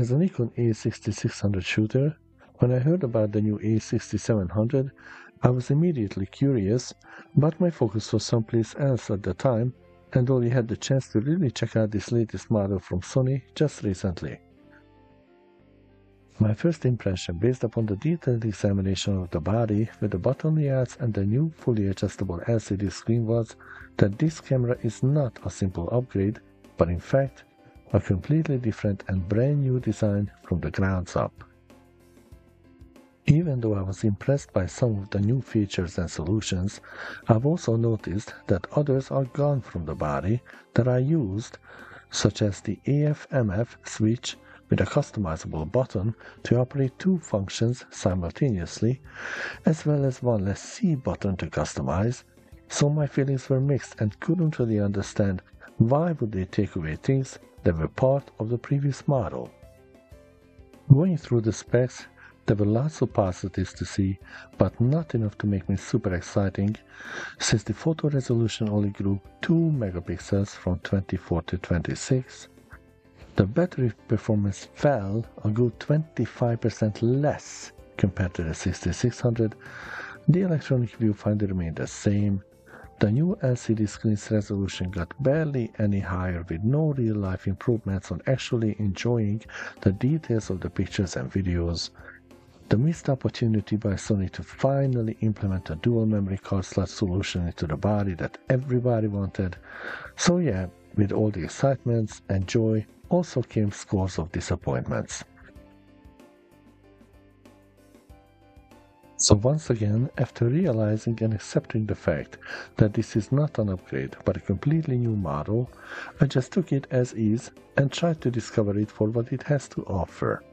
As a Nikon a6600 shooter, when I heard about the new a6700, I was immediately curious, but my focus was someplace else at the time, and only had the chance to really check out this latest model from Sony just recently. My first impression, based upon the detailed examination of the body with the button layouts and the new fully adjustable LCD screen, was that this camera is not a simple upgrade, but in fact a completely different and brand new design from the ground up. Even though I was impressed by some of the new features and solutions, I've also noticed that others are gone from the body that I used, such as the AF/MF switch with a customizable button to operate two functions simultaneously, as well as one less C button to customize, so my feelings were mixed and couldn't really understand why would they take away things that were part of the previous model. Going through the specs, there were lots of positives to see, but not enough to make me super exciting, since the photo resolution only grew 2 megapixels from 24 to 26. The battery performance fell a good 25% less compared to the 6600. The electronic viewfinder remained the same. The new LCD screen's resolution got barely any higher, with no real-life improvements on actually enjoying the details of the pictures and videos. The missed opportunity by Sony to finally implement a dual memory card slot solution into the body that everybody wanted. So yeah, with all the excitements and joy also came scores of disappointments. So once again, after realizing and accepting the fact that this is not an upgrade but a completely new model, I just took it as is and tried to discover it for what it has to offer.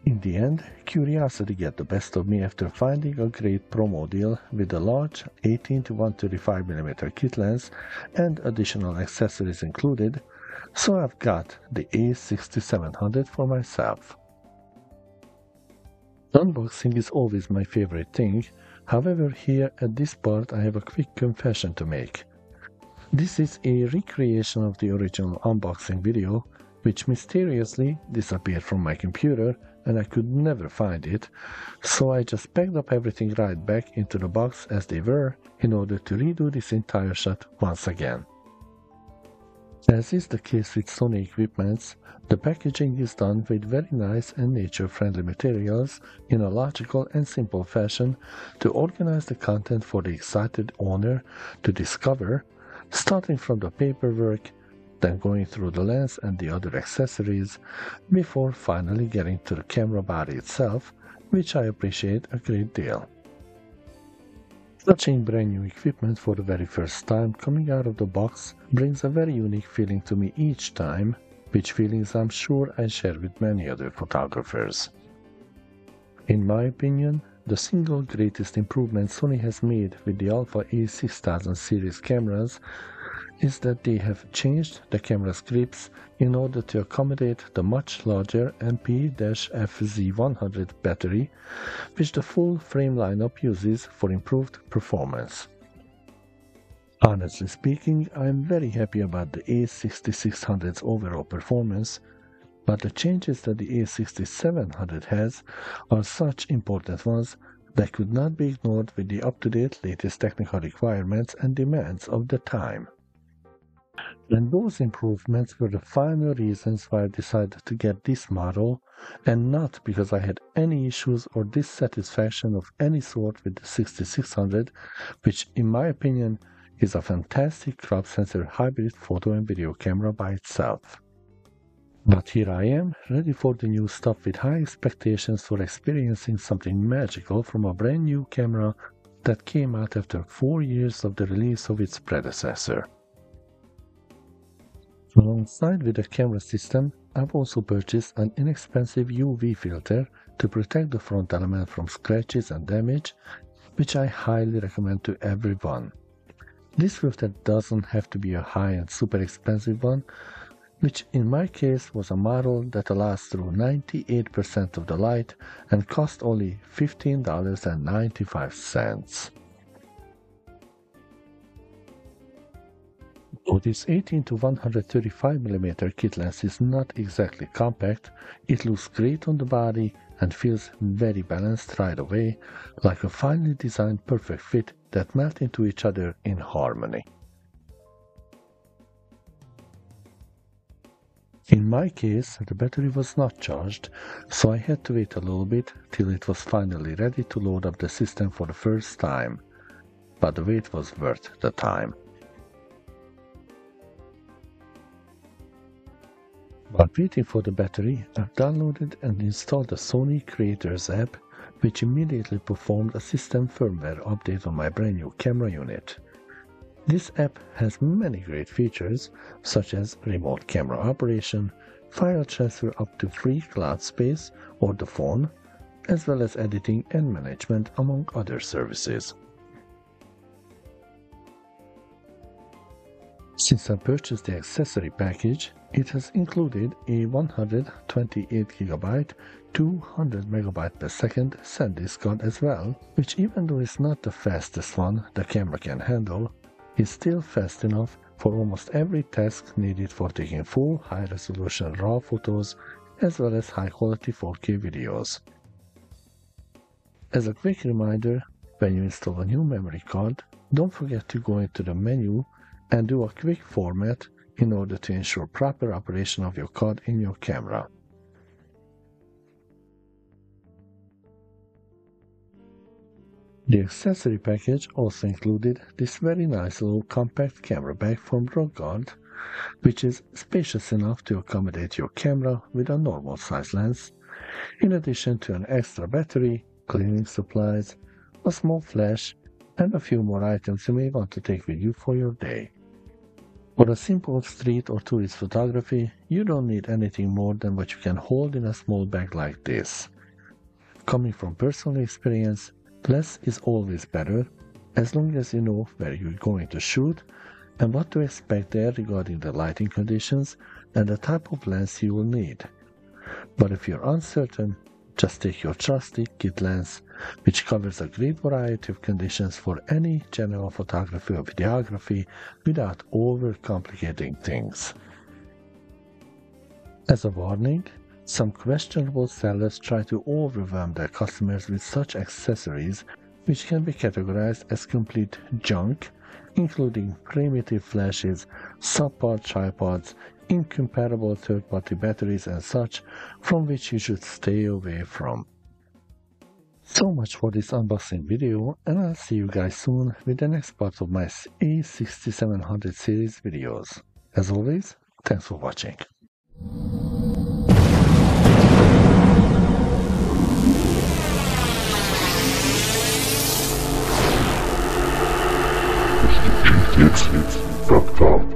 In the end, curiosity got the best of me after finding a great promo deal with a large 18 to 135mm kit lens and additional accessories included, so I've got the a6700 for myself. Unboxing is always my favorite thing, however here at this part I have a quick confession to make. This is a recreation of the original unboxing video, which mysteriously disappeared from my computer and I could never find it, so I just packed up everything right back into the box as they were in order to redo this entire shot once again. As is the case with Sony equipments, the packaging is done with very nice and nature-friendly materials in a logical and simple fashion to organize the content for the excited owner to discover, starting from the paperwork, then going through the lens and the other accessories, before finally getting to the camera body itself, which I appreciate a great deal. Touching brand new equipment for the very first time coming out of the box brings a very unique feeling to me each time, which feelings I'm sure I share with many other photographers. In my opinion, the single greatest improvement Sony has made with the Alpha A6000 series cameras is that they have changed the camera's grips in order to accommodate the much larger MP-FZ100 battery, which the full frame lineup uses for improved performance. Honestly speaking, I am very happy about the a6600's overall performance, but the changes that the a6700 has are such important ones that could not be ignored with the up-to-date latest technical requirements and demands of the time. And those improvements were the final reasons why I decided to get this model, and not because I had any issues or dissatisfaction of any sort with the 6600, which in my opinion is a fantastic crop sensor hybrid photo and video camera by itself. But here I am, ready for the new stuff with high expectations for experiencing something magical from a brand new camera that came out after 4 years of the release of its predecessor. Alongside with the camera system, I've also purchased an inexpensive UV filter to protect the front element from scratches and damage, which I highly recommend to everyone. This filter doesn't have to be a high-end super expensive one, which in my case was a model that allows through 98% of the light and cost only $15.95. Though this 18 to 135mm kit lens is not exactly compact, it looks great on the body and feels very balanced right away, like a finely designed perfect fit that melt into each other in harmony. In my case, the battery was not charged, so I had to wait a little bit till it was finally ready to load up the system for the first time. But the wait was worth the time. While waiting for the battery, I've downloaded and installed the Sony Creators app, which immediately performed a system firmware update on my brand new camera unit. This app has many great features, such as remote camera operation, file transfer up to free cloud space or the phone, as well as editing and management, among other services. Since I purchased the accessory package, it has included a 128GB, 200MB per second SanDisk card as well, which, even though it's not the fastest one the camera can handle, is still fast enough for almost every task needed for taking full high-resolution RAW photos as well as high-quality 4K videos. As a quick reminder, when you install a new memory card, don't forget to go into the menu and do a quick format in order to ensure proper operation of your card in your camera. The accessory package also included this very nice little compact camera bag from Rockguard, which is spacious enough to accommodate your camera with a normal size lens, in addition to an extra battery, cleaning supplies, a small flash, and a few more items you may want to take with you for your day. For a simple street or tourist photography, you don't need anything more than what you can hold in a small bag like this. Coming from personal experience, less is always better, as long as you know where you're going to shoot and what to expect there regarding the lighting conditions and the type of lens you will need. But if you're uncertain, just take your trusty kit lens, which covers a great variety of conditions for any general photography or videography without overcomplicating things. As a warning, some questionable sellers try to overwhelm their customers with such accessories, which can be categorized as complete junk, including primitive flashes, subpar tripods, incompatible third-party batteries and such, from which you should stay away from. So much for this unboxing video, and I'll see you guys soon with the next part of my a6700 series videos. As always, thanks for watching. It's